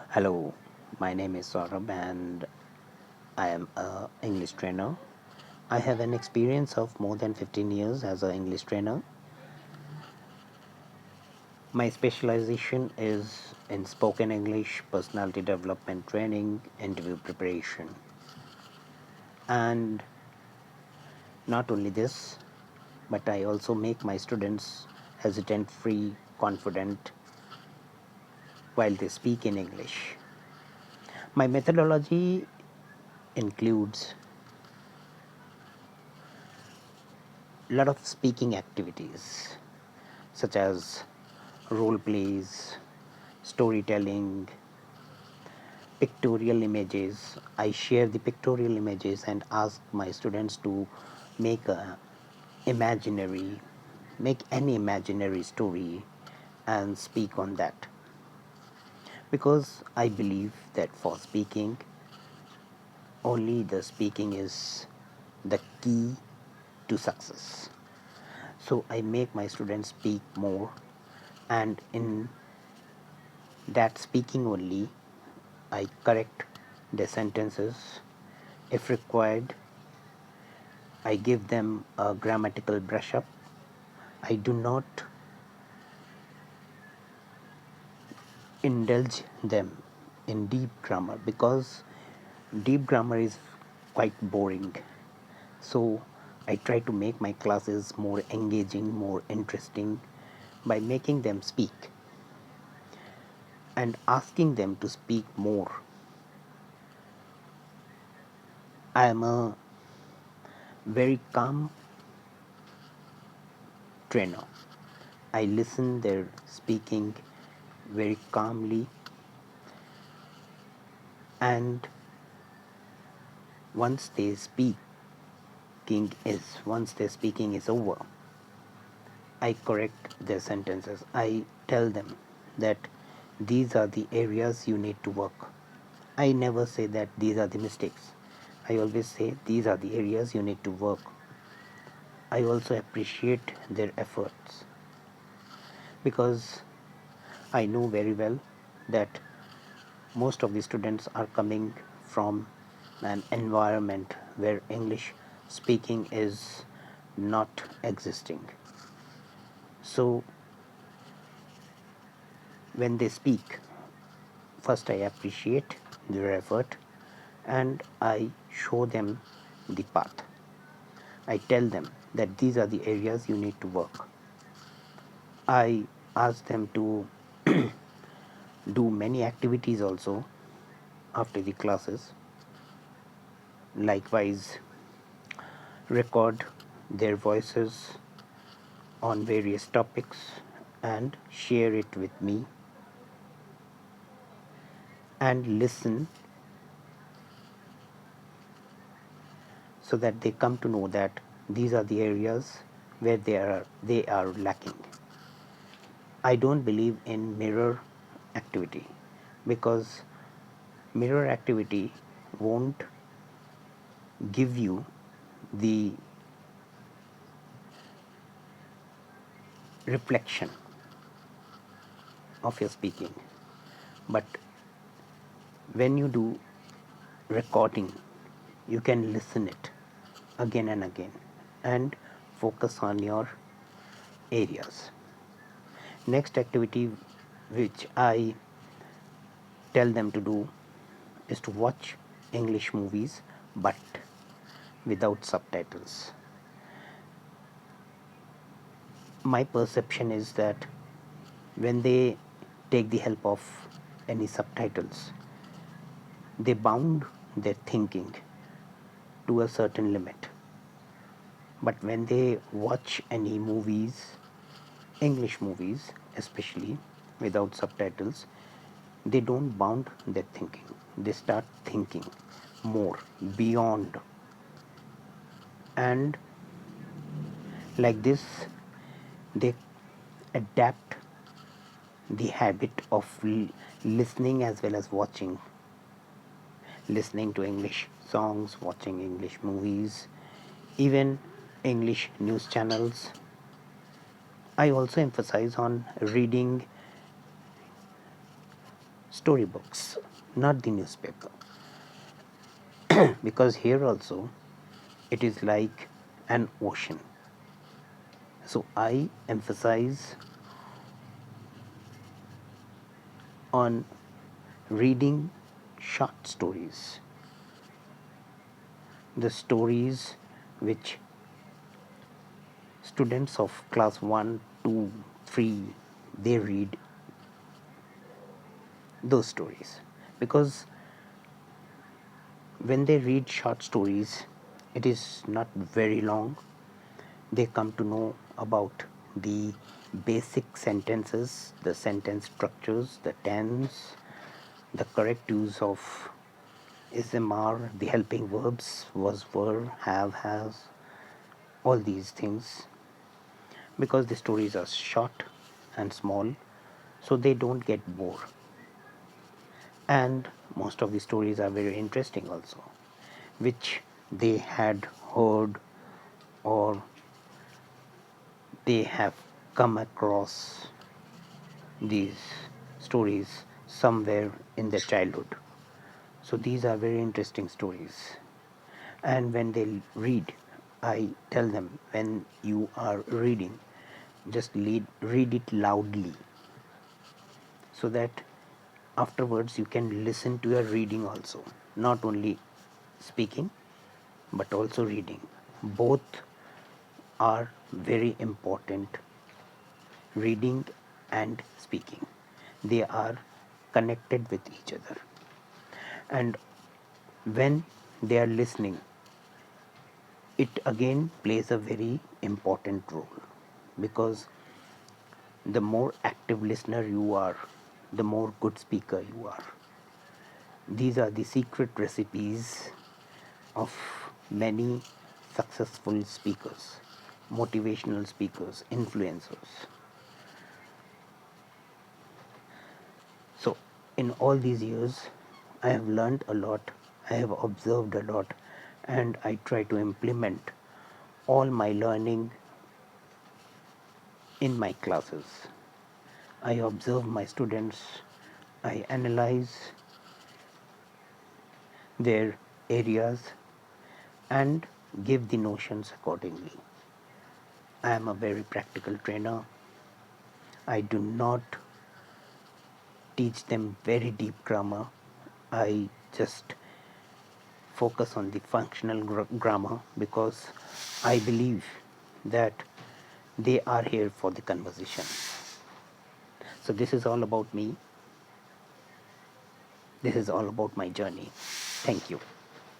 Hello, my name is Saurabh and I am a English trainer. I have an experience of more than 15 years as an English trainer. My specialization is in spoken English, personality development training, interview preparation. And not only this, but I also make my students hesitant free, confident while they speak in English. My methodology includes a lot of speaking activities such as role plays, storytelling, pictorial images. I share the pictorial images and ask my students to make a imaginary, make any imaginary story and speak on that. Because I believe that for speaking, only the speaking is the key to success. So I make my students speak more, and in that speaking only, I correct their sentences. If required, I give them a grammatical brush up. I do not indulge them in deep grammar because deep grammar is quite boring. So I try to make my classes more engaging, more interesting by making them speak and asking them to speak more. I am a very calm trainer. I listen their speaking very calmly, and once they once their speaking is over, I correct their sentences. I tell them that these are the areas you need to work. I never say that these are the mistakes. I always say these are the areas you need to work. I also appreciate their efforts because I know very well that most of the students are coming from an environment where English speaking is not existing. So when they speak, first I appreciate their effort and I show them the path. I tell them that these are the areas you need to work. I ask them to do many activities also after the classes. Likewise, record their voices on various topics and share it with me and listen so that they come to know that these are the areas where they are lacking. I don't believe in mirror activity because mirror activity won't give you the reflection of your speaking. But when you do recording, you can listen it again and again and focus on your areas. Next activity which I tell them to do is to watch English movies but without subtitles. My perception is that when they take the help of any subtitles, they bound their thinking to a certain limit. But when they watch any movies, English movies especially, without subtitles, they don't bound their thinking. They start thinking more beyond, and like this, they adapt the habit of listening as well as watching, listening to English songs, watching English movies, even English news channels. I also emphasize on reading storybooks, not the newspaper. Because here also it is like an ocean. So I emphasize on reading short stories, the stories which students of class 1, 2, 3 they read those stories, because when they read short stories it is not very long. They come to know about the basic sentences, the sentence structures, the tense, the correct use of is, am, are, the helping verbs, was, were, have, has, all these things. Because the stories are short and small, so they don't get bored. And most of the stories are very interesting also, which they had heard or they have come across these stories somewhere in their childhood. So these are very interesting stories. And when they read, I tell them, when you are reading, just read it loudly, so that afterwards you can listen to your reading also, not only speaking but also reading. Both are very important, reading and speaking. They are connected with each other. And when they are listening, it again plays a very important role, because the more active listener you are, the more good speaker you are. These are the secret recipes of many successful speakers, motivational speakers, influencers. So, in all these years, I have learned a lot, I have observed a lot, and I try to implement all my learning in my classes. I observe my students, I analyze their areas and give the notions accordingly. I am a very practical trainer. I do not teach them very deep grammar. I just focus on the functional grammar, because I believe that they are here for the conversation. So this is all about me. This is all about my journey. Thank you.